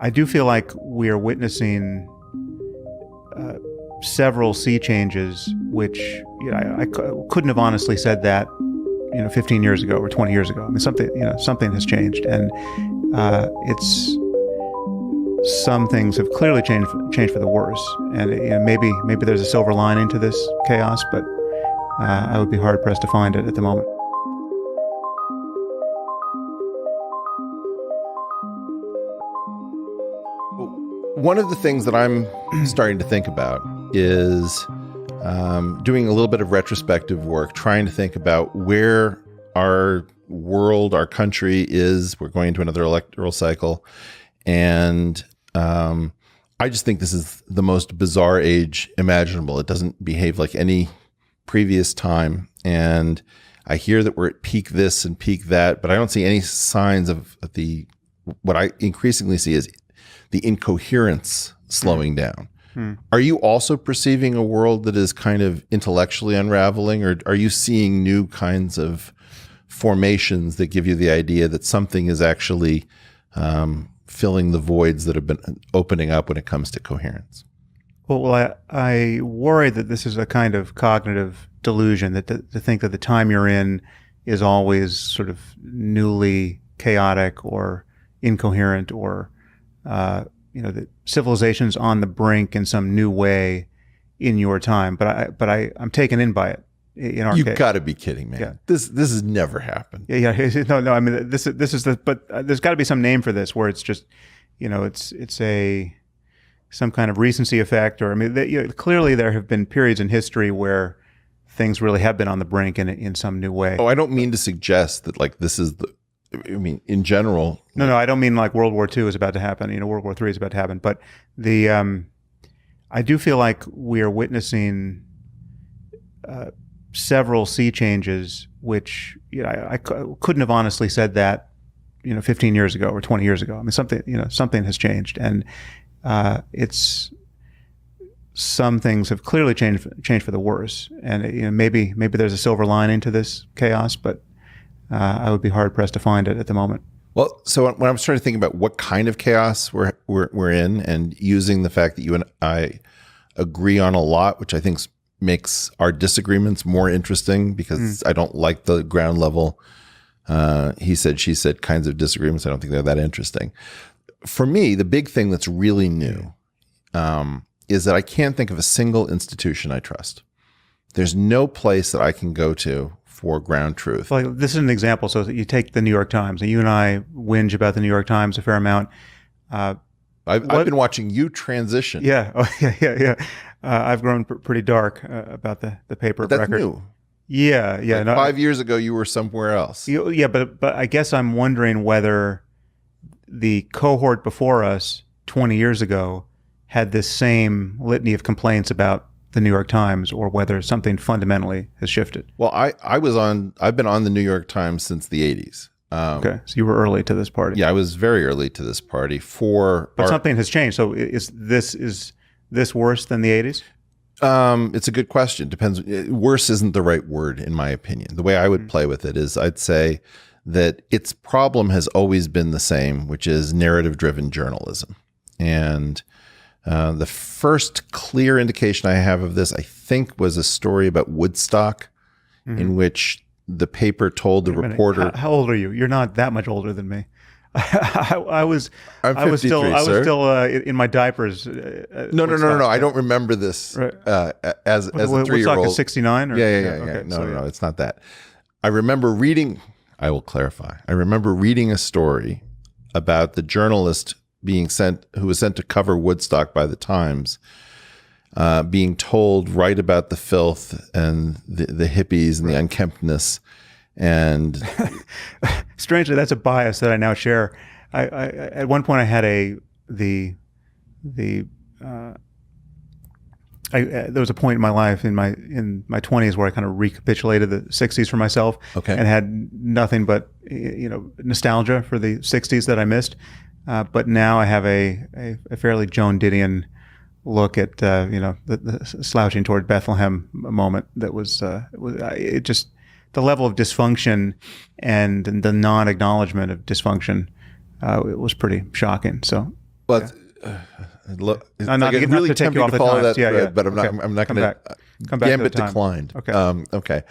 I do feel like we are witnessing several sea changes, which I couldn't have honestly said that 15 years ago or 20 years ago. I mean, something has changed, and it's some things have clearly changed for the worse. And maybe there's a silver lining to this chaos, but I would be hard pressed to find it at the moment. One of the things that I'm starting to think about is doing a little bit of retrospective work, trying to think about where our world, our country is. We're going into another electoral cycle. And I just think this is the most bizarre age imaginable. It doesn't behave like any previous time. And I hear that we're at peak this and peak that, but I don't see any signs of what I increasingly see is the incoherence slowing down. Are you also perceiving a world that is kind of intellectually unraveling, or are you seeing new kinds of formations that give you the idea that something is actually filling the voids that have been opening up when it comes to coherence? Well, I worry that this is a kind of cognitive delusion, that to think that the time you're in is always sort of newly chaotic or incoherent, or that civilization's on the brink in some new way in your time. But I'm taken in by it. In our You've case. got to be kidding, man. Yeah. This has never happened. Yeah. No. I mean, this is but there's got to be some name for this, where it's just, it's some kind of recency effect, or clearly there have been periods in history where things really have been on the brink in some new way. Oh, I don't mean to suggest that this is in general. No, I don't mean like World War II is about to happen. World War III is about to happen. But I do feel like we are witnessing several sea changes, which I couldn't have honestly said that 15 years ago or 20 years ago. I mean, something has changed, and it's some things have clearly changed for the worse. And maybe there's a silver lining to this chaos, but I would be hard pressed to find it at the moment. Well, so when I'm starting to think about what kind of chaos we're in, and using the fact that you and I agree on a lot, which I think makes our disagreements more interesting, because I don't like the ground level he said, she said kinds of disagreements. I don't think they're that interesting. For me, the big thing that's really new is that I can't think of a single institution I trust. There's no place that I can go to for ground truth. Well, this is an example. So you take the New York Times, and you and I whinge about the New York Times a fair amount. I've been watching you transition. Yeah. Oh, yeah. I've grown pretty dark about the paper That's record. New. Yeah. Like 5 years ago, you were somewhere else. Yeah, but I guess I'm wondering whether the cohort before us 20 years ago had this same litany of complaints about the New York Times, or whether something fundamentally has shifted. Well, I've been on the New York Times since the 80s. Okay, so you were early to this party. Yeah, I was very early to this party. But something has changed. So is this worse than the 80s? It's a good question. Depends. Worse isn't the right word, in my opinion. The way I would play with it is, I'd say that its problem has always been the same, which is narrative-driven journalism. And the first clear indication I have of this, I think, was a story about Woodstock, in which the paper told the reporter. How old are you? You're not that much older than me. I was 53, I was still in my diapers. No. I don't remember this as a 3-year-old. Woodstock is 69? Yeah. Okay, no, it's not that. I remember reading. I will clarify. I remember reading a story about the journalist who was sent to cover Woodstock by the Times, being told, write about the filth and the hippies and the unkemptness. And strangely, that's a bias that I now share. I at one point I had there was a point in my life in my 20s where I kind of recapitulated the 60s for myself, and had nothing but nostalgia for the 60s that I missed. But now I have a fairly Joan Didion look at the slouching toward Bethlehem moment that was just the level of dysfunction and the non-acknowledgement of dysfunction. It was pretty shocking. So Well, it's not like to really take you tempting off to the follow Times. that thread, but I'm not going to. Come back to Gambit the Times. declined. Okay. Okay.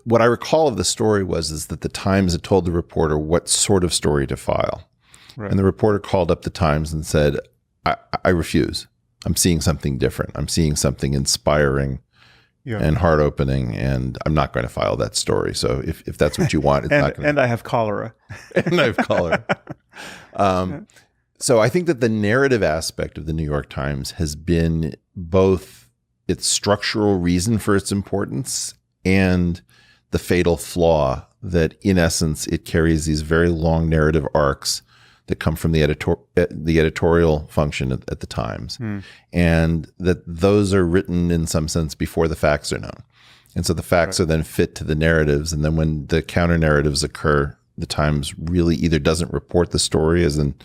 What I recall of the story is that the Times had told the reporter what sort of story to file. Right. And the reporter called up the Times and said, I refuse. I'm seeing something different. I'm seeing something inspiring and heart-opening, and I'm not going to file that story. So if that's what you want, it's not going to. And I have cholera. And I have cholera. So I think that the narrative aspect of the New York Times has been both its structural reason for its importance and the fatal flaw that, in essence, it carries these very long narrative arcs that come from the editorial function at the Times, and that those are written in some sense before the facts are known. And so the facts are then fit to the narratives, and then when the counter narratives occur, the Times really either doesn't report the story, as in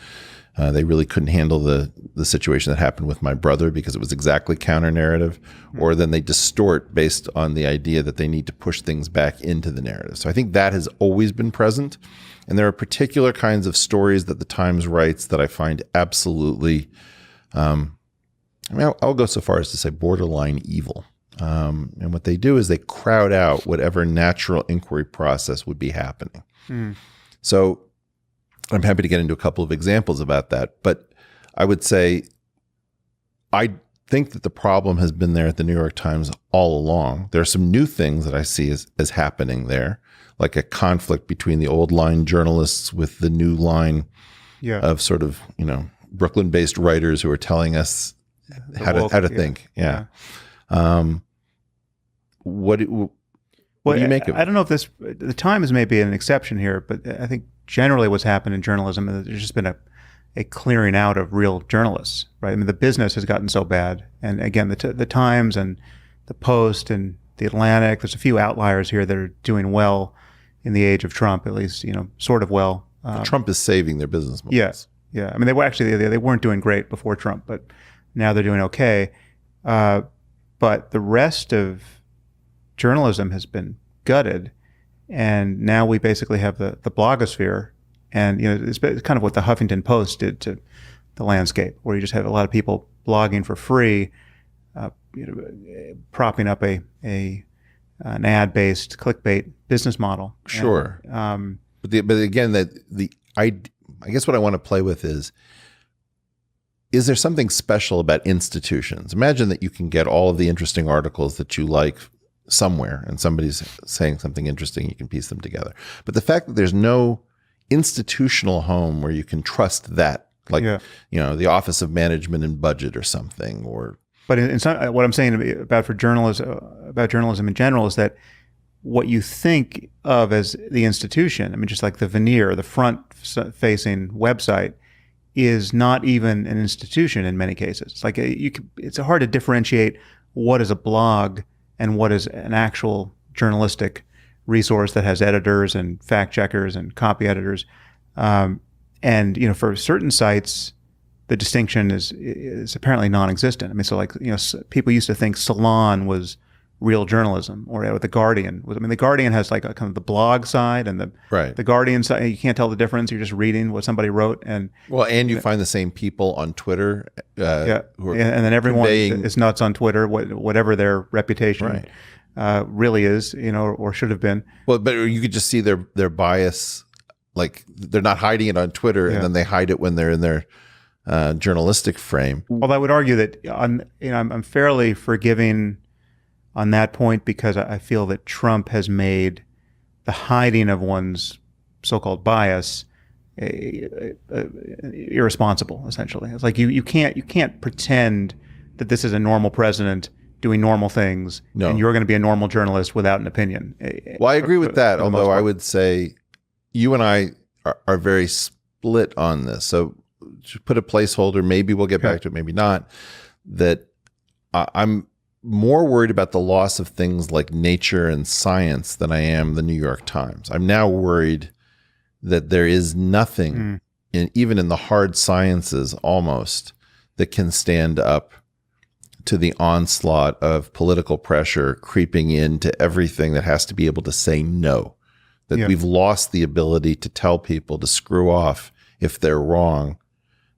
they really couldn't handle the situation that happened with my brother because it was exactly counter narrative, or then they distort based on the idea that they need to push things back into the narrative. So I think that has always been present. And there are particular kinds of stories that the Times writes that I find absolutely, I'll go so far as to say borderline evil. And what they do is they crowd out whatever natural inquiry process would be happening. So I'm happy to get into a couple of examples about that. But I would say I think that the problem has been there at the New York Times all along. There are some new things that I see as happening there, like a conflict between the old line journalists with the new line of sort of, Brooklyn-based writers who are telling us how to think. What do you make of it? I don't know if the Times may be an exception here, but I think generally what's happened in journalism is there's just been a clearing out of real journalists, right? I mean, the business has gotten so bad. And again, the Times and the Post and the Atlantic, there's a few outliers here that are doing well in the age of Trump, at least, sort of well. Trump is saving their business models. Yeah. I mean, they weren't doing great before Trump, but now they're doing okay. But the rest of journalism has been gutted, and now we basically have the blogosphere, and it's kind of what the Huffington Post did to the landscape, where you just have a lot of people blogging for free, propping up an ad-based clickbait business model. Sure. But again, I guess what I want to play with is there something special about institutions? Imagine that you can get all of the interesting articles that you like somewhere, and somebody's saying something interesting, you can piece them together. But the fact that there's no institutional home where you can trust that, like, the Office of Management and Budget or something, or. But in some, what I'm saying about journalism in general is that what you think of as the institution, I mean, just like the veneer, the front-facing website, is not even an institution in many cases. It's like it's hard to differentiate what is a blog and what is an actual journalistic resource that has editors and fact checkers and copy editors. And for certain sites, the distinction is apparently non-existent. I mean, so people used to think Salon was real journalism, or The Guardian. The Guardian has like a kind of the blog side and the Guardian side. You can't tell the difference. You're just reading what somebody wrote, and you find the same people on Twitter. Who are and then everyone is nuts on Twitter, whatever their reputation really is, or should have been. Well, but you could just see their bias, like they're not hiding it on Twitter, and then they hide it when they're in their journalistic frame. Although I would argue that I'm fairly forgiving on that point, because I feel that Trump has made the hiding of one's so-called bias irresponsible. Essentially, it's like you can't pretend that this is a normal president doing normal things, and you're going to be a normal journalist without an opinion. Well, I agree with that. Although I would say you and I are very split on this. So to put a placeholder, maybe we'll get back to it, maybe not. That I'm more worried about the loss of things like Nature and Science than I am the New York Times. I'm now worried that there is nothing, even in the hard sciences almost, that can stand up to the onslaught of political pressure creeping into everything that has to be able to say no. That we've lost the ability to tell people to screw off if they're wrong,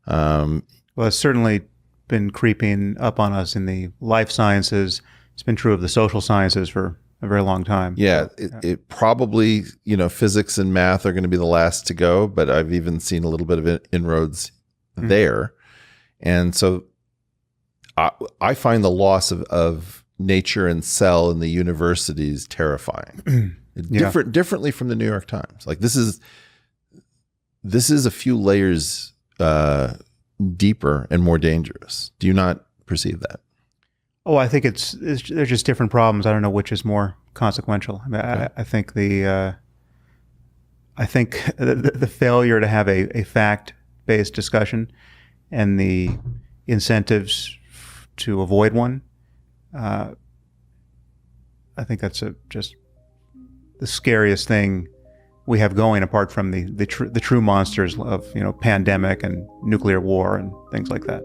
Well, it's certainly been creeping up on us in the life sciences. It's been true of the social sciences for a very long time. Yeah, it probably, physics and math are going to be the last to go, but I've even seen a little bit of inroads there. And so I find the loss of nature and cell in the universities terrifying. Differently from the New York Times. Like this is a few layers deeper and more dangerous. Do you not perceive that? Oh, I think there's just different problems. I don't know which is more consequential. I mean, I think the failure to have a fact-based discussion and the incentives to avoid one, I think that's just the scariest thing we have going, apart from the true monsters of pandemic and nuclear war and things like that.